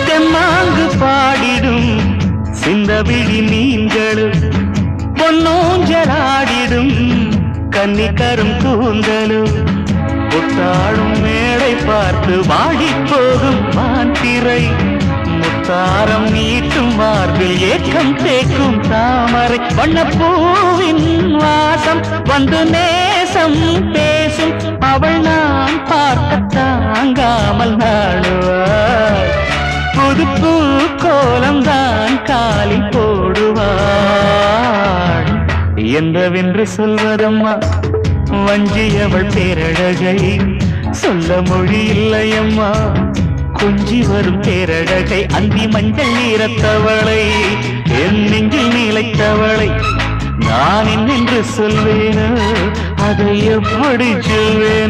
தெம்மாங்கு பாடிடும் சிந்தவிழி மீன்களும் பொன்னோஞ்சலாடிடும் கன்னிக்கரும் கூந்தலும் புத்தாடும் மேடை பார்த்து வாடிப்போகும் மாந்திரை முத்தாரம் நீட்டும் மார்பில் ஏக்கம் தேக்கும் தாமரை வண்ணப்பூவின் வாசம் வந்து நேசம் பேசும் அவள் நான் பார்க்க தாங்காமல் நாடுவாள் புதுப்பூ கோலம்தான் காலில் போடுவாள் என்னவென்று சொல்வதம்மா வஞ்சியவள் பேரழகை சொல்ல மொழி இல்லையம்மா கொஞ்சி வரும் பேரழகை அந்தி மஞ்சள் நீரத்தவளை என் நெஞ்சில் நிலைத்தவளை நான் என்னென்று சொல்வேனோ அதை எப்படி சொல்வேனோ